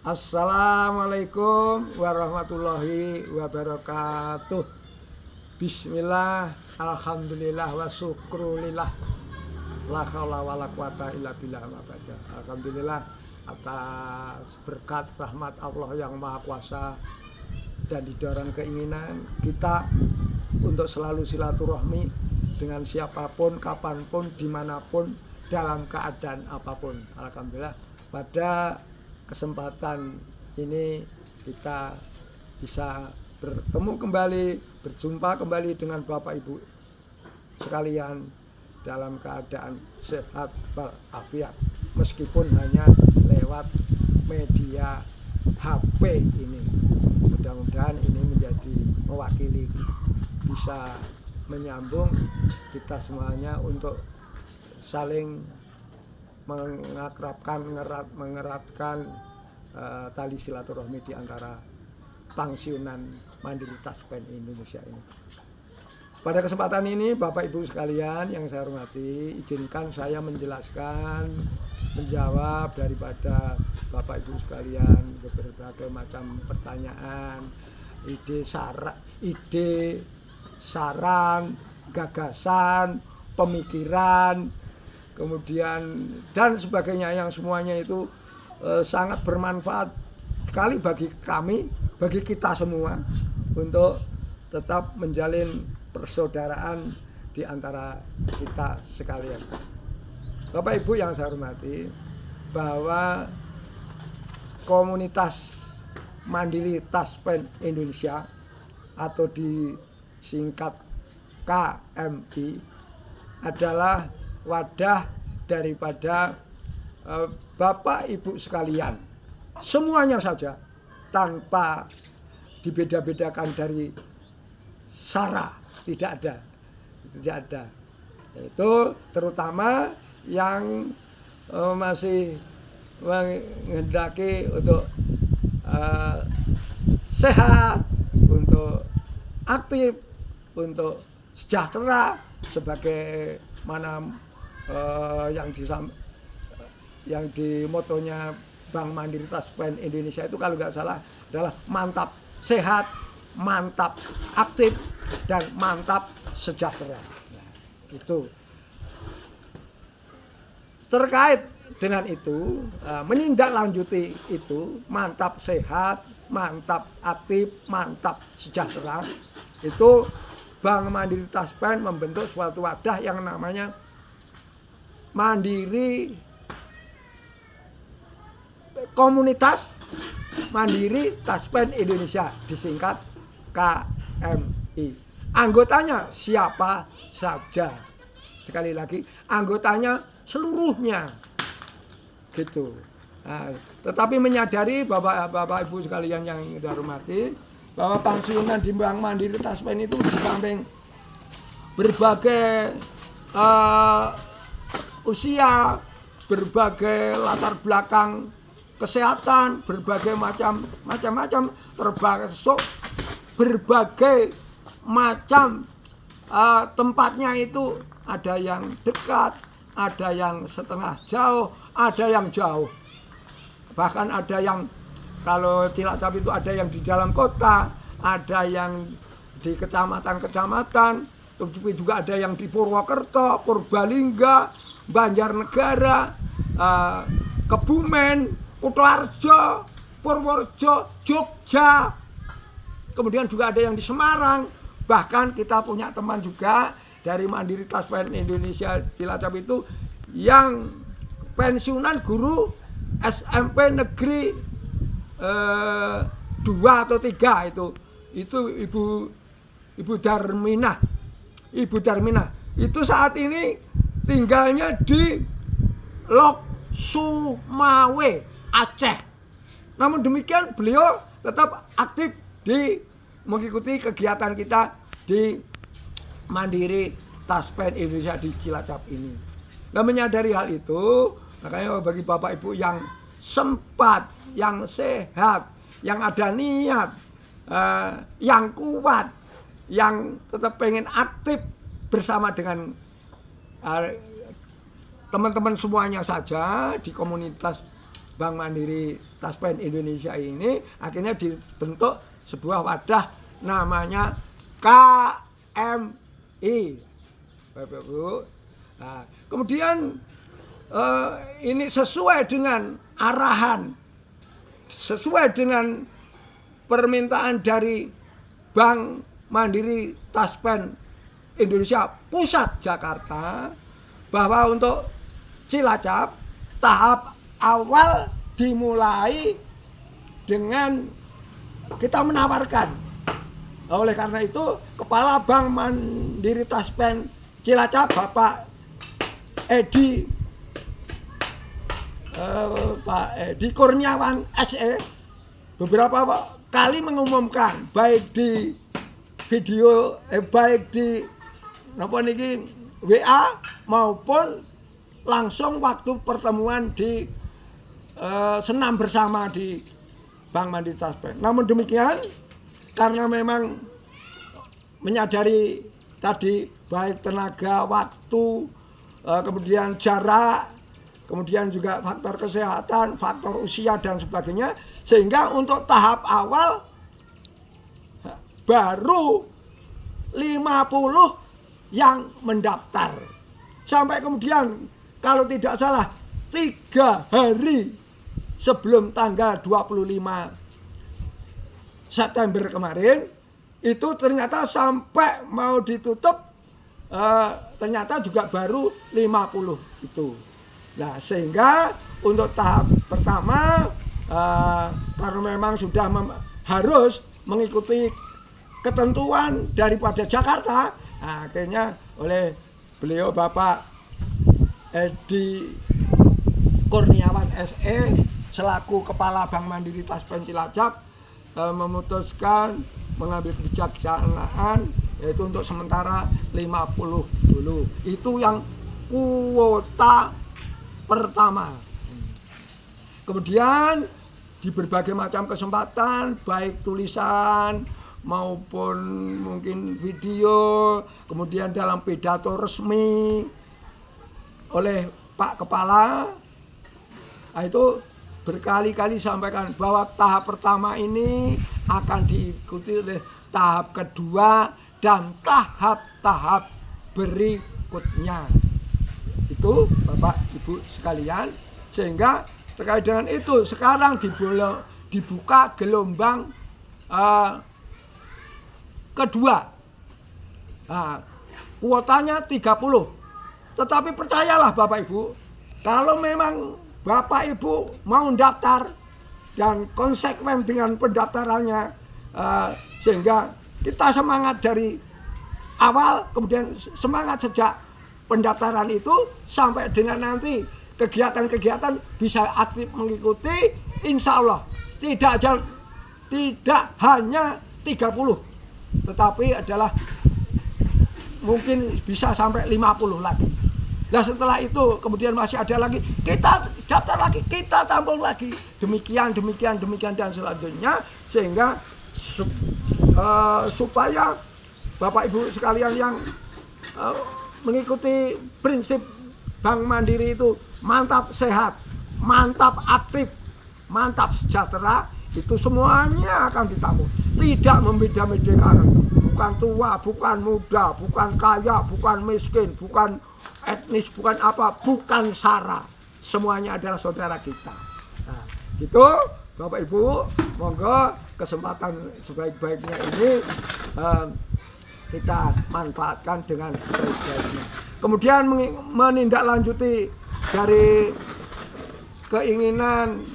Assalamualaikum warahmatullahi wabarakatuh. Bismillah, alhamdulillah wa syukrulillah. La haula wala quwata illa billah. Alhamdulillah atas berkat rahmat Allah yang Maha Kuasa dan didorong keinginan kita untuk selalu silaturahmi dengan siapapun, kapanpun, dimanapun, dalam keadaan apapun. Alhamdulillah pada kesempatan ini kita bisa bertemu kembali, berjumpa kembali dengan Bapak Ibu sekalian dalam keadaan sehat walafiat, meskipun hanya lewat media HP ini. Mudah-mudahan ini menjadi mewakili, bisa menyambung kita semuanya untuk saling mengakrabkan, mengeratkan tali silaturahmi di antara Pangsiunan Mandiri Taspen Indonesia ini. Pada kesempatan ini Bapak Ibu sekalian yang saya hormati, izinkan saya menjelaskan, menjawab daripada Bapak Ibu sekalian berbagai macam pertanyaan, ide, saran, gagasan, pemikiran, kemudian dan sebagainya, yang semuanya itu sangat bermanfaat sekali bagi kami, bagi kita semua, untuk tetap menjalin persaudaraan di antara kita sekalian. Bapak Ibu yang saya hormati, bahwa komunitas Mandiri Taspen Indonesia atau disingkat KMI adalah wadah daripada Bapak Ibu sekalian semuanya saja, tanpa dibeda-bedakan dari sara, tidak ada. Itu terutama yang masih menghendaki untuk sehat, untuk aktif, untuk sejahtera, sebagai mana yang di motonya Bank Mandiri Taspen Indonesia itu kalau nggak salah adalah mantap sehat, mantap aktif, dan mantap sejahtera. Nah, itu terkait dengan itu, menindaklanjuti itu, mantap sehat, mantap aktif, mantap sejahtera, itu Bank Mandiri Taspen membentuk suatu wadah yang namanya Komunitas Mandiri Taspen Indonesia, disingkat KMI. Anggotanya siapa saja? Sekali lagi, anggotanya seluruhnya, gitu. Nah, tetapi menyadari Bapak Ibu sekalian yang saya hormati, bahwa Pangsiunan di Bank Mandiri Taspen itu di samping berbagai usia, berbagai latar belakang kesehatan, berbagai macam termasuk berbagai macam tempatnya itu, ada yang dekat, ada yang setengah jauh, ada yang jauh, bahkan ada yang kalau Cilacap itu ada yang di dalam kota, ada yang di kecamatan, tapi juga ada yang di Purwokerto, Purbalingga, Banjarnegara, Kebumen, Kutoarjo, Purworejo, Jogja, kemudian juga ada yang di Semarang. Bahkan kita punya teman juga dari Mandiri Taspen Indonesia Cilacap itu yang pensiunan guru SMP negeri 2 atau 3 itu Ibu Darminah itu saat ini tinggalnya di Lok Sumawe, Aceh. Namun demikian beliau tetap aktif mengikuti kegiatan kita di Mandiri Taspen Indonesia di Cilacap ini. Nah, menyadari hal itu, makanya bagi Bapak Ibu yang sempat, yang sehat, yang ada niat, yang kuat, yang tetap pengen aktif bersama dengan teman-teman semuanya saja di komunitas Bank Mandiri Taspen Indonesia ini akhirnya dibentuk sebuah wadah namanya KMI, Bapak Ibu. Nah, kemudian ini sesuai dengan arahan, sesuai dengan permintaan dari Bank Mandiri Taspen Indonesia Pusat Jakarta, bahwa untuk Cilacap tahap awal dimulai dengan kita menawarkan. Oleh karena itu Kepala Bank Mandiri Taspen Cilacap Bapak Edi Kurniawan SE beberapa kali mengumumkan, baik di video baik di WA maupun langsung waktu pertemuan di senam bersama di Bank Mandiri Taspen. Namun demikian, karena memang menyadari tadi baik tenaga, waktu, kemudian jarak, kemudian juga faktor kesehatan, faktor usia dan sebagainya, sehingga untuk tahap awal baru 50 yang mendaftar. Sampai kemudian kalau tidak salah 3 hari sebelum tanggal 25 September kemarin, itu ternyata sampai mau ditutup ternyata juga baru 50 itu. Nah, sehingga untuk tahap pertama karena memang sudah harus mengikuti ketentuan daripada Jakarta, akhirnya oleh beliau Bapak Edi Kurniawan SE selaku Kepala Bank Mandiri Taspen Cilacap memutuskan mengambil kebijaksanaan, yaitu untuk sementara 50 dulu. Itu yang kuota pertama. Kemudian di berbagai macam kesempatan, baik tulisan maupun mungkin video, kemudian dalam pidato resmi oleh Pak Kepala, itu berkali-kali sampaikan bahwa tahap pertama ini akan diikuti oleh tahap kedua dan tahap-tahap berikutnya. Itu Bapak Ibu sekalian, sehingga terkait dengan itu sekarang dibuka gelombang kedua. Nah, kuotanya 30. Tetapi percayalah Bapak Ibu, kalau memang Bapak Ibu mau daftar dan konsekuen dengan pendaftarannya, sehingga kita semangat dari awal, kemudian semangat sejak pendaftaran itu sampai dengan nanti kegiatan-kegiatan bisa aktif mengikuti, insya Allah tidak hanya 30, tetapi adalah mungkin bisa sampai 50 lagi. Nah, setelah itu kemudian masih ada lagi, kita daftar lagi, kita tampung lagi, demikian dan selanjutnya, sehingga supaya Bapak Ibu sekalian yang mengikuti prinsip Bank Mandiri itu mantap sehat, mantap aktif, mantap sejahtera, itu semuanya akan ditampung. Tidak membeda-bedakan, bukan tua, bukan muda, bukan kaya, bukan miskin, bukan etnis, bukan apa, bukan sara. Semuanya adalah saudara kita. Nah, gitu Bapak Ibu, monggo kesempatan sebaik-baiknya ini kita manfaatkan dengan sebaik-baiknya. Kemudian menindaklanjuti dari keinginan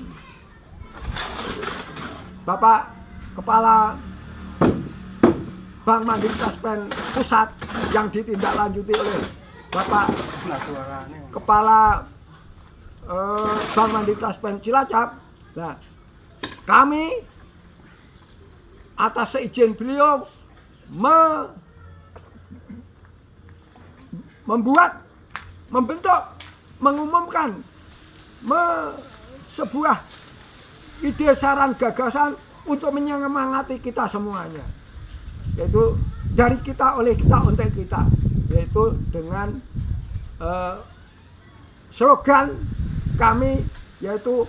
Bapak Kepala Bank Mandiri Taspen Pusat yang ditindaklanjuti oleh Bapak Kepala Bank Mandiri Taspen Cilacap. Nah, kami atas seizin beliau membentuk, mengumumkan sebuah ide, saran, gagasan untuk menyemangati kita semuanya, yaitu dari kita, oleh kita, untuk kita, yaitu dengan slogan kami, yaitu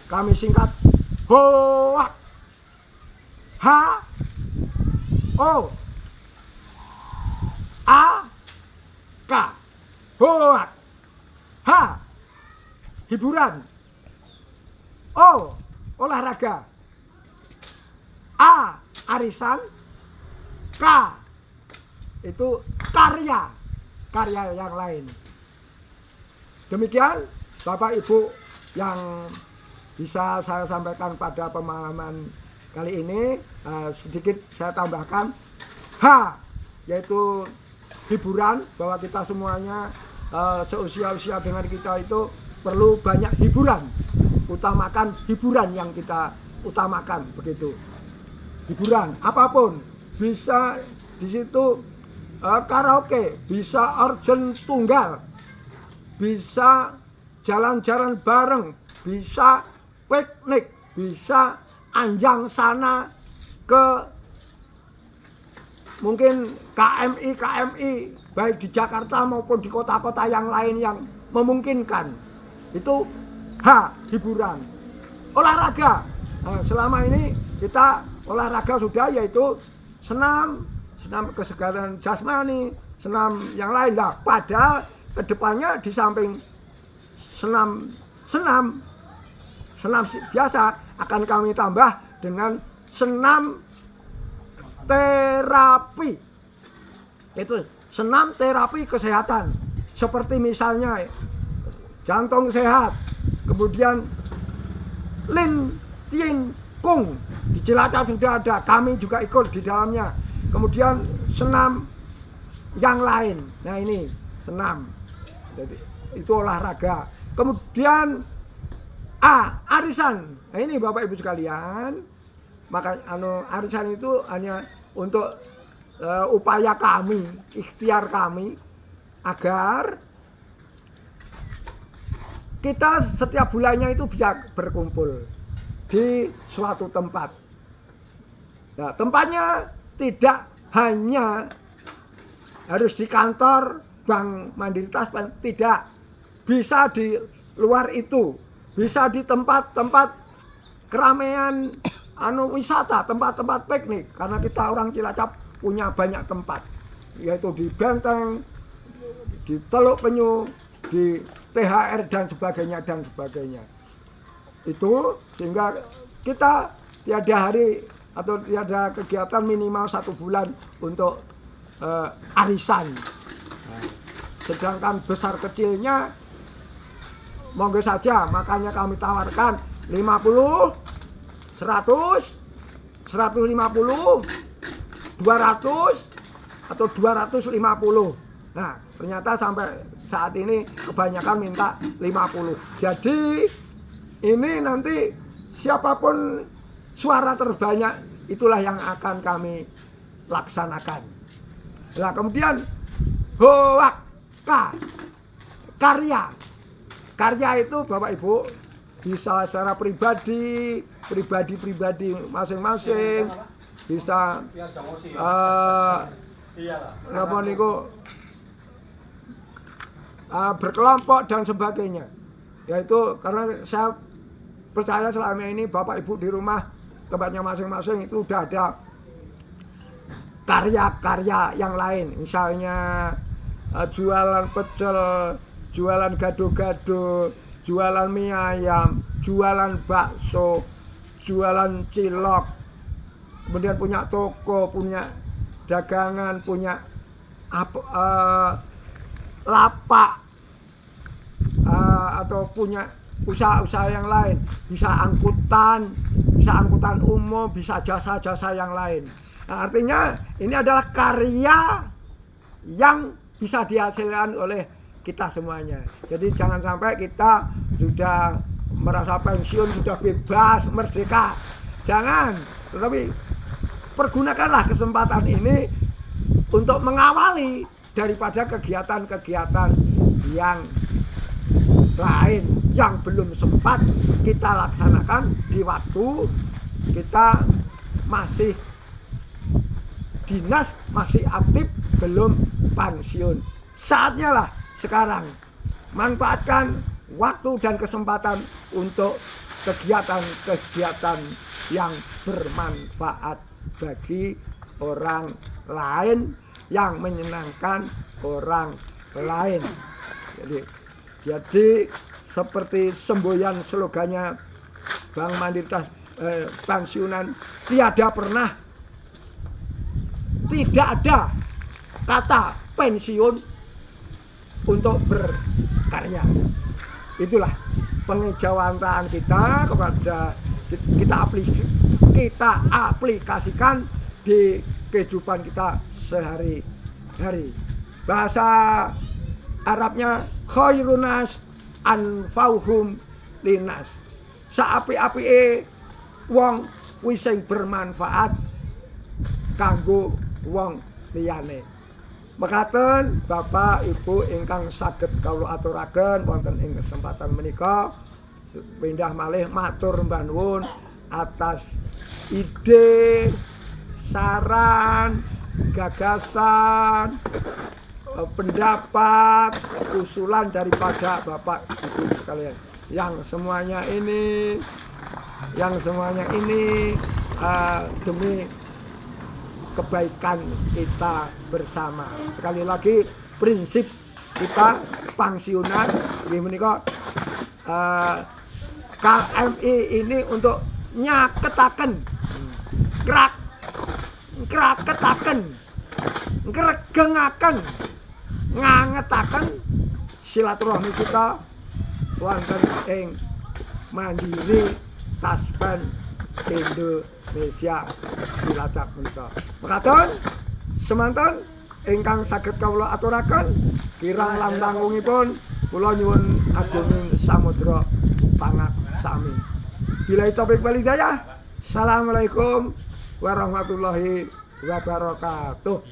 kami singkat HOAK. H O A K. HOAK. H hiburan. O olahraga. A arisan. K itu karya yang lain. Demikian Bapak Ibu yang bisa saya sampaikan pada pemahaman kali ini. Sedikit saya tambahkan H, yaitu hiburan, bahwa kita semuanya seusia-usia dengan kita itu perlu banyak hiburan. Utamakan hiburan yang kita utamakan, begitu. Hiburan apapun, bisa di situ karaoke, bisa organ tunggal, bisa jalan-jalan bareng, bisa piknik, bisa anjang sana ke mungkin KMI baik di Jakarta maupun di kota-kota yang lain yang memungkinkan. Itu H, hiburan. Olahraga, selama ini kita olahraga sudah, yaitu senam kesegaran jasmani, senam yang lain lah. Padahal kedepannya di samping senam biasa akan kami tambah dengan senam terapi. Itu senam terapi kesehatan, seperti misalnya jantung sehat, kemudian Lin Tien Kung di Cilacap sudah ada, kami juga ikut di dalamnya. Kemudian senam yang lain, nah ini senam, jadi itu olahraga. Kemudian arisan. Nah ini Bapak Ibu sekalian, maka arisan itu hanya untuk upaya kami, ikhtiar kami agar kita setiap bulannya itu bisa berkumpul di suatu tempat. Nah, tempatnya tidak hanya harus di kantor Bank Mandiri Taspen, tidak. Bisa di luar itu, bisa di tempat-tempat keramaian wisata, tempat-tempat piknik, karena kita orang Cilacap punya banyak tempat, yaitu di Benteng, di Teluk Penyu, di THR dan sebagainya. Itu sehingga kita tiada hari atau tiada kegiatan minimal 1 bulan untuk arisan. Nah, sedangkan besar kecilnya monggo saja, makanya kami tawarkan 50, 100, 150, 200 atau 250. Nah, ternyata sampai saat ini kebanyakan minta 50. Jadi ini nanti siapapun suara terbanyak itulah yang akan kami laksanakan. Nah, kemudian HOAK, karya itu Bapak Ibu bisa secara pribadi masing-masing, bisa berkelompok dan sebagainya. Yaitu karena saya percaya selama ini Bapak Ibu di rumah tempatnya masing-masing itu sudah ada karya-karya yang lain, misalnya jualan pecel, jualan gado-gado, jualan mie ayam, jualan bakso, jualan cilok, kemudian punya toko, punya dagangan, punya lapak, atau punya usaha-usaha yang lain, bisa angkutan umum, bisa jasa-jasa yang lain. Nah, artinya ini adalah karya yang bisa dihasilkan oleh kita semuanya. Jadi jangan sampai kita sudah merasa pensiun, sudah bebas, merdeka. Jangan, tetapi pergunakanlah kesempatan ini untuk mengawali daripada kegiatan-kegiatan yang lain yang belum sempat kita laksanakan di waktu kita masih dinas, masih aktif, belum pensiun. Saatnya lah sekarang manfaatkan waktu dan kesempatan untuk kegiatan-kegiatan yang bermanfaat bagi orang lain, yang menyenangkan orang lain. Jadi seperti semboyan slogannya Bank Mandiri Pensiunan, tidak ada kata pensiun untuk berkarya. Itulah pengejawantahan kita kepada kita aplikasikan di kehidupan kita sehari-hari. Bahasa Arabnya khairunas anfauhum linas. Saapi-apike wong kuwi sing bermanfaat kanggo wong liyane. Mekaten Bapak Ibu ingkang saged kawula aturaken wonten ing kesempatan menika, pindah malih matur mbah nuwun atas ide, saran, gagasan, pendapat, usulan daripada Bapak Ibu sekalian. Yang semuanya ini demi kebaikan kita bersama. Sekali lagi prinsip kita pensiunan ini menika KMI ini untuk nyaketaken, kraketaken, ngregengaken, ngangetaken silaturahmi kita wonten ing Mandiri Taspen Indonesia Cilacap menika. Mekaten semanten ingkang saged kawula aturaken kirang langkungipun kula nyuwun agunging samudra pangaksami. Billahi taufiq wal hidayah. Assalamualaikum warahmatullahi wabarakatuh.